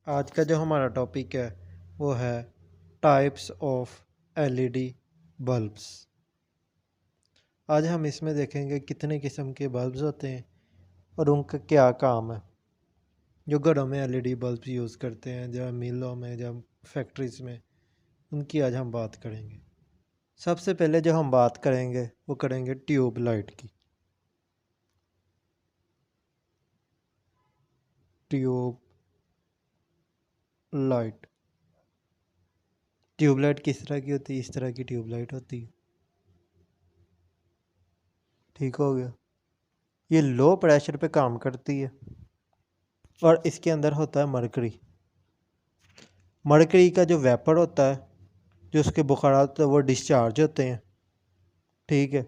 आज का जो हमारा टॉपिक है वो है टाइप्स ऑफ एलईडी बल्ब्स। आज हम इसमें देखेंगे कितने किस्म के बल्ब्स होते हैं और उनका क्या काम है। जो घरों में एलईडी बल्ब्स यूज़ करते हैं, जब मिलों में, जब फैक्ट्रीज में, उनकी आज हम बात करेंगे। सबसे पहले जो हम बात करेंगे वो करेंगे ट्यूब लाइट की। ट्यूब लाइट ट्यूबलाइट किस तरह की होती है? इस तरह की ट्यूबलाइट होती है। ठीक हो गया। ये लो प्रेशर पे काम करती है और इसके अंदर होता है मरकरी। मरकरी का जो वेपर होता है, जो उसके बुखारात होते हैं, वो डिस्चार्ज होते हैं। ठीक है,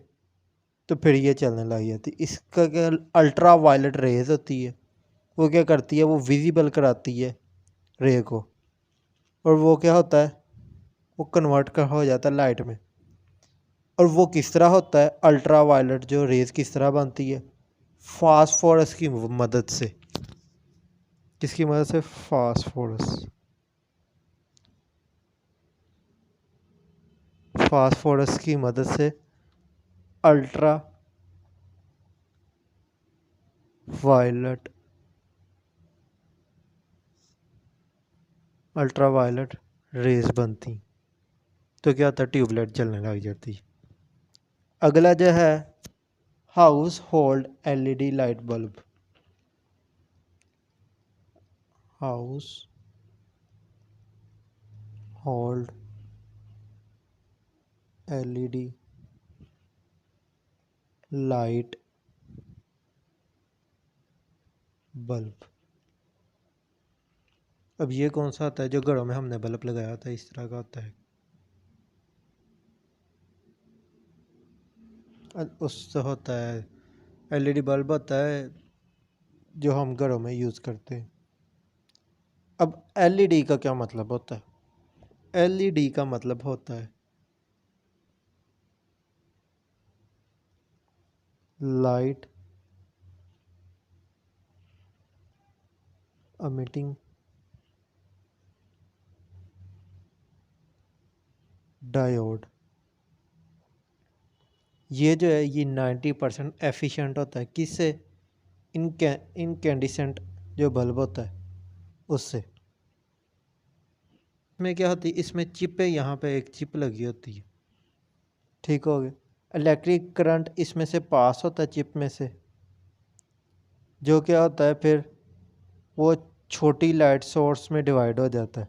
तो फिर ये चलने लग जाती है। इसका क्या, अल्ट्रा वायलेट रेज होती है, वो क्या करती है, वो विजिबल कराती है रे को, और वो क्या होता है, वो कन्वर्ट कर हो जाता है लाइट में। और वो किस तरह होता है, अल्ट्रा वायलेट जो रेज किस तरह बनती है, फास्फोरस की मदद से। किसकी मदद से? फास्फोरस। फास्फोरस की मदद से अल्ट्रा वायलेट रेज बनती। तो क्या होता है, ट्यूबलाइट जलने लग जाती। अगला जो है house hold LED light bulb. House hold LED light bulb. अब ये कौन सा आता है? जो घरों में हमने बल्ब लगाया था, इस तरह का होता है। उससे होता है, एलईडी बल्ब होता है जो हम घरों में यूज़ करते हैं। अब एलईडी का क्या मतलब होता है? एलईडी का मतलब होता है लाइट emitting डायोड। ये जो है ये 90% एफिशिएंट होता है। किससे? इनकैंडिसेंट जो बल्ब होता है उससे। इसमें क्या होती है, इसमें चिप है, यहाँ पे एक चिप लगी होती है। ठीक हो गया। इलेक्ट्रिक करंट इसमें से पास होता है चिप में से, जो क्या होता है फिर वो छोटी लाइट सोर्स में डिवाइड हो जाता है,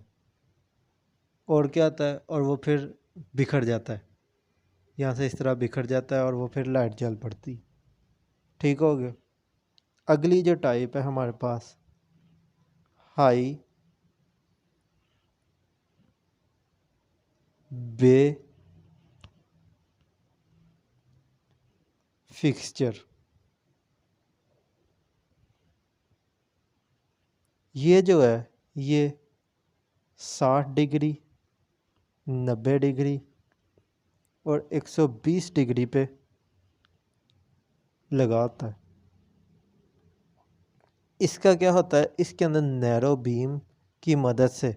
और क्या होता है, और वो फिर बिखर जाता है। यहाँ से इस तरह बिखर जाता है और वो फिर लाइट जल पड़ती। ठीक हो गया। अगली जो टाइप है हमारे पास, हाई बे फिक्सचर। ये जो है ये 60 डिग्री, 90 डिग्री और 120 डिग्री पे लगा होता है। इसका क्या होता है, इसके अंदर नैरो बीम की मदद से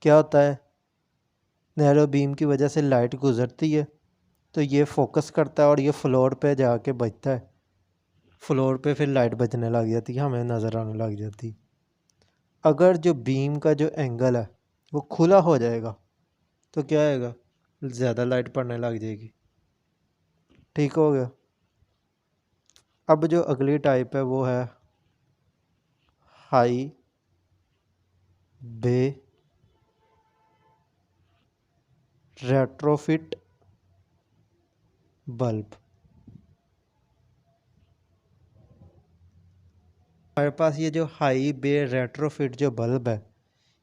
क्या होता है, नैरो बीम की वजह से लाइट गुजरती है, तो ये फोकस करता है और ये फ्लोर पे जाके बजता है। फ्लोर पे फिर लाइट बजने लग जाती है, हमें नज़र आने लग जाती। अगर जो बीम का जो एंगल है वो खुला हो जाएगा तो क्या आएगा, ज़्यादा लाइट पड़ने लग जाएगी। ठीक हो गया। अब जो अगली टाइप है वो है हाई बे रेट्रोफिट बल्ब। हमारे पास ये जो हाई बे रेट्रोफिट जो बल्ब है,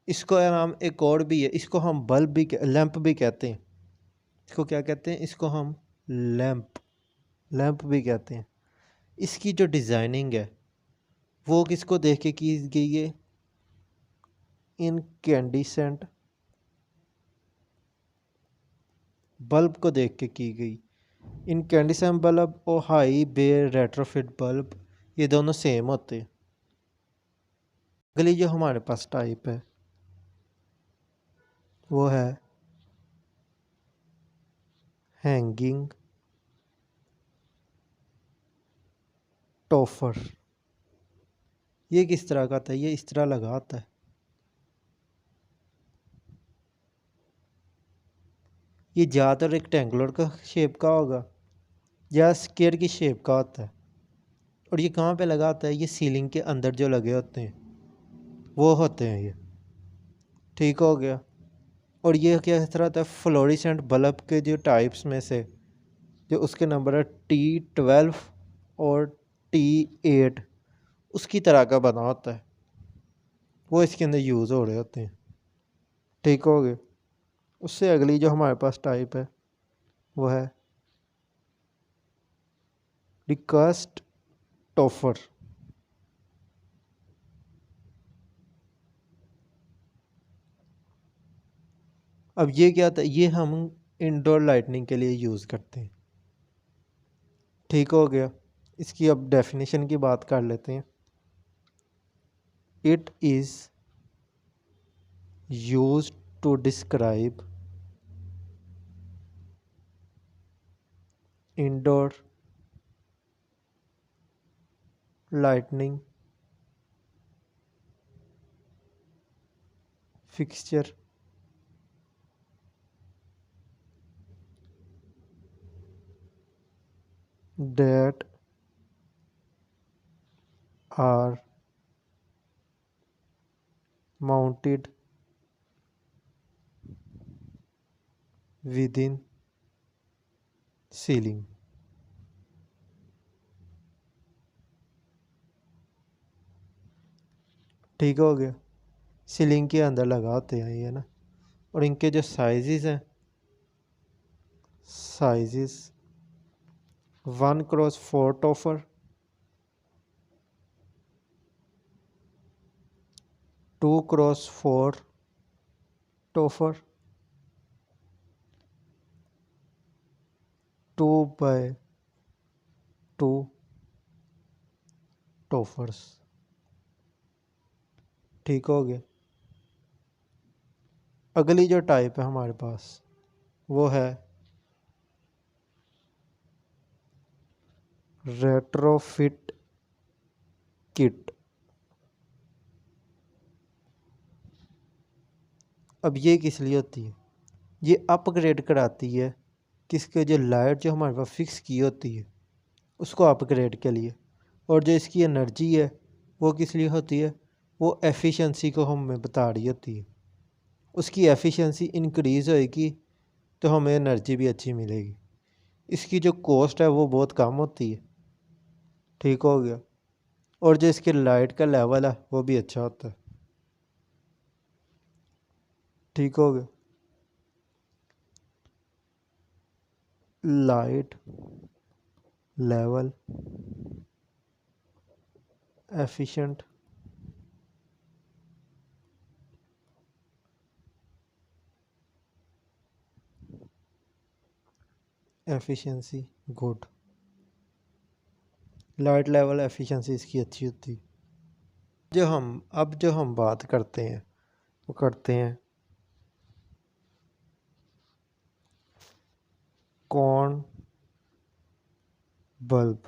इसको नाम एक और भी है, इसको हम बल्ब भी लैंप भी कहते हैं। इसको क्या कहते हैं? इसको हम लैंप लैंप भी कहते हैं। इसकी जो डिज़ाइनिंग है वो किसको देख के की गई है? इनकैंडिसेंट बल्ब को देख के की गई। इनकैंडिसेंट बल्ब और हाई बे रेट्रोफिट बल्ब ये दोनों सेम होते हैं। अगली जो हमारे पास टाइप है वो है हैंगिंग टॉफर। ये किस तरह का आता है? ये इस तरह लगा आता है, ये ज़्यादातर रेक्टेंगुलर का शेप का होगा या स्क्वायर की शेप का होता है। और ये कहाँ पे लगा होता है? ये सीलिंग के अंदर जो लगे होते हैं वो होते हैं ये। ठीक हो गया। और ये क्या इस तरह होता है? फ्लोरिसेंट बल्ब के जो टाइप्स में से जो उसके नंबर है T12 और T8, उसकी तरह का बना होता है, वो इसके अंदर यूज़ हो रहे होते हैं। ठीक हो गया। उससे अगली जो हमारे पास टाइप है वो है रिकास्ट टॉफर। अब ये क्या था? ये हम इंडोर लाइटनिंग के लिए यूज़ करते हैं। ठीक हो गया। इसकी अब डेफिनेशन की बात कर लेते हैं। It is used to describe indoor lightning fixture that are mounted within ceiling। ठीक हो गया। सीलिंग के अंदर लगाते हैं ये ना। और इनके जो साइजेस हैं, sizes 1x4 topper, 2x4 topper, 2x2 टॉफर्स। ठीक हो गया। अगली जो टाइप है हमारे पास वो है रेट्रोफिट किट। अब ये किस लिए होती है? ये अपग्रेड कराती है किसके? जो लाइट जो हमारे पास फिक्स की होती है उसको अपग्रेड के लिए। और जो इसकी एनर्जी है वो किस लिए होती है? वो एफिशिएंसी को हमें बता रही होती है। उसकी एफिशिएंसी इंक्रीज़ होएगी तो हमें एनर्जी भी अच्छी मिलेगी। इसकी जो कॉस्ट है वो बहुत कम होती है। ठीक हो गया। और जो इसके लाइट का लेवल है वो भी अच्छा होता है। ठीक हो गया। Light level efficient efficiency good. Light level efficiency इसकी अच्छी होती है। जो हम बात करते हैं वो करते हैं कौन बल्ब।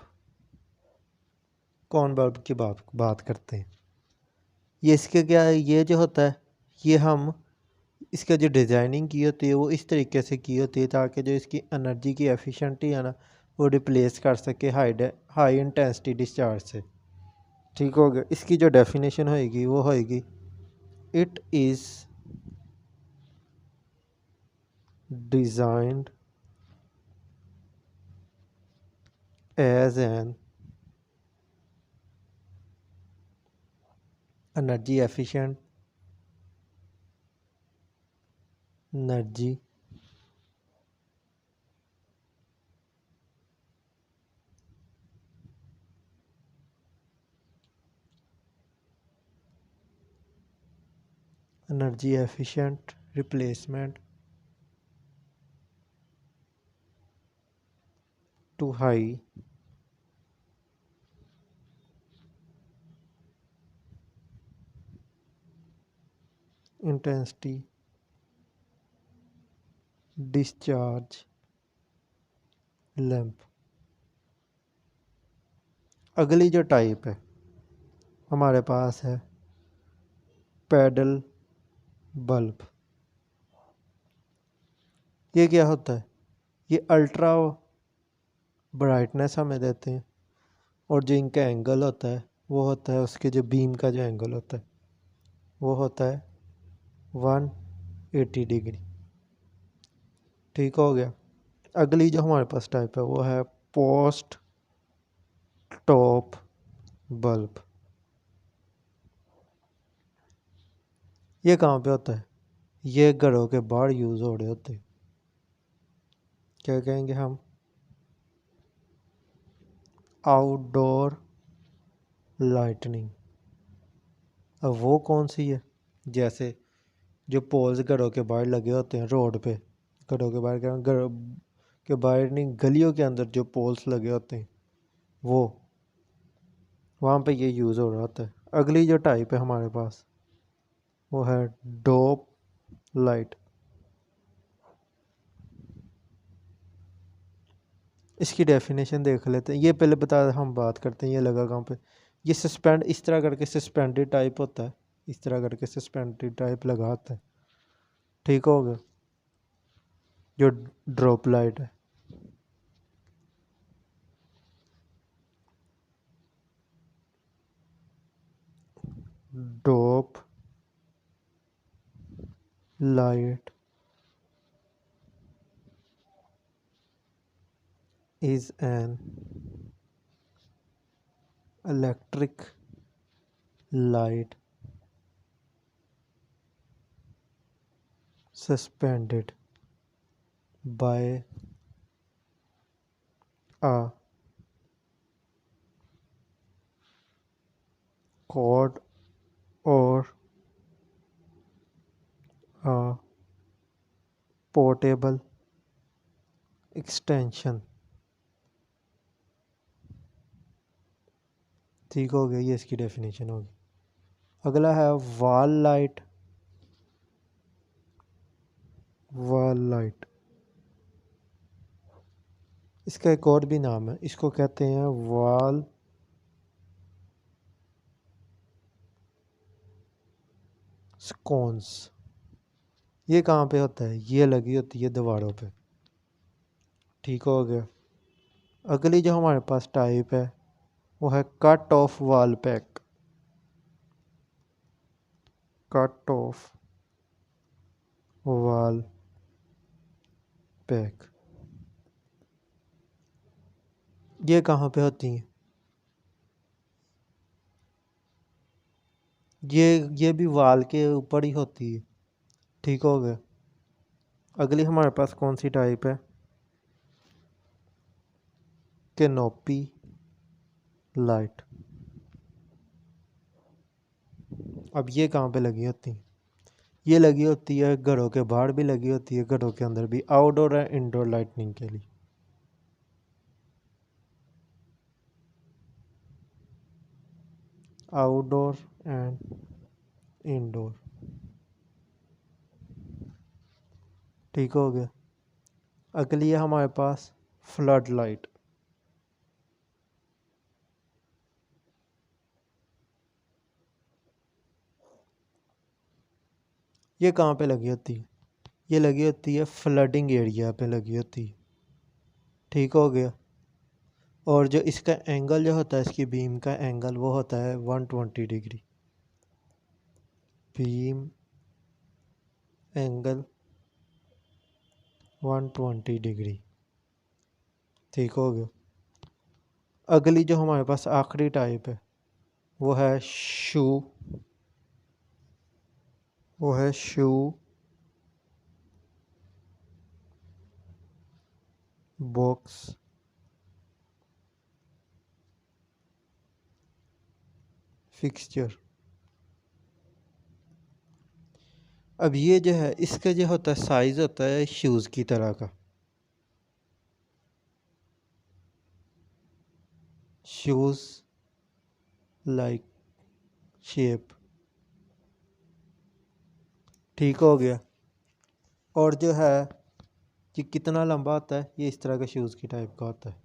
कौन बल्ब की बात करते हैं। ये इसके क्या है? ये जो होता है ये हम इसका जो डिज़ाइनिंग की होती है वो इस तरीके से की होती है ताकि जो इसकी एनर्जी की एफिशिएंटी है ना वो रिप्लेस कर सके हाई इंटेंसिटी डिस्चार्ज से। ठीक हो गया। इसकी जो डेफिनेशन होएगी वो होएगी it is designed as an energy efficient energy energy efficient replacement to high intensity, discharge, lamp. अगली जो टाइप है हमारे पास है पैडल बल्ब। ये क्या होता है? ये अल्ट्रा ब्राइटनेस हमें देते हैं, और जो इनका एंगल होता है वो होता है, उसके जो बीम का जो एंगल होता है वो होता है 180 डिग्री। ठीक हो गया। अगली जो हमारे पास टाइप है वो है पोस्ट टॉप बल्ब। ये कहाँ पे होता है? ये घरों के बाहर यूज़ हो रहे होते हैं। क्या कहेंगे हम? Outdoor lightning. अब वो कौन सी है? जैसे जो पोल्स घरों के बाहर लगे होते हैं रोड पे, घरों के बाहर, घर के बाहर नहीं, गलियों के अंदर जो पोल्स लगे होते हैं वो, वहाँ पे ये यूज़ हो रहा होता है। अगली जो टाइप है हमारे पास वो है डोप लाइट। इसकी डेफिनेशन देख लेते हैं। ये पहले बता, हम बात करते हैं ये लगा कहाँ पे। ये सस्पेंड, इस तरह करके सस्पेंडेड टाइप होता है, इस तरह करके सस्पेंडेड टाइप लगा होता है। ठीक हो गया। जो ड्रॉप लाइट है, drop light is an electric light suspended by a cord or a portable extension। ठीक हो गया, ये इसकी डेफिनेशन होगी। अगला है वॉल लाइट। वॉल लाइट, इसका एक और भी नाम है, इसको कहते हैं वॉल स्कोन्स। ये कहाँ पे होता है? ये लगी होती है दीवारों पे। ठीक हो गया। अगली जो हमारे पास टाइप है वो है cut off wall pack. Cut off wall pack, ये कहाँ पे होती हैं? ये भी वाल के ऊपर ही होती है। ठीक हो गया। अगली हमारे पास कौन सी टाइप है? Canopy light. अब ये कहाँ पे लगी होती है? ये लगी होती है घरों के बाहर भी लगी होती है, घरों के अंदर भी, आउटडोर एंड इंडोर लाइटनिंग के लिए। Outdoor and indoor. ठीक हो गया। अगली है हमारे पास फ्लड लाइट। ये कहाँ पे लगी होती है? ये लगी होती है फ्लडिंग एरिया पे लगी होती है। ठीक हो गया। और जो इसका एंगल जो होता है, इसकी बीम का एंगल वो होता है 120 डिग्री। Beam angle 120 degree. ठीक हो गया। अगली जो हमारे पास आखिरी टाइप है वो है शू। वो है शू बॉक्स फिक्सचर। अब ये जो है इसका जो होता है साइज़ होता है शूज़ की तरह का। Shoes like shape. ठीक हो गया। और जो है कि कितना लंबा होता है, ये इस तरह का शूज़ की टाइप का होता है,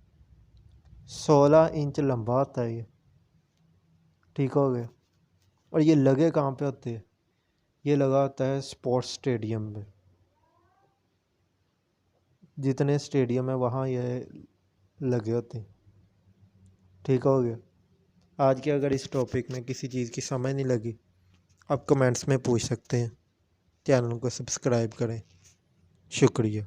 16 इंच लंबा होता है ये। ठीक हो गया। और ये लगे कहाँ पे होते हैं, ये लगा होता है स्पोर्ट्स स्टेडियम में। जितने स्टेडियम है वहाँ ये लगे होते हैं। ठीक हो गया। आज के अगर इस टॉपिक में किसी चीज़ की समझ नहीं लगी, आप कमेंट्स में पूछ सकते हैं। चैनल को सब्सक्राइब करें। शुक्रिया।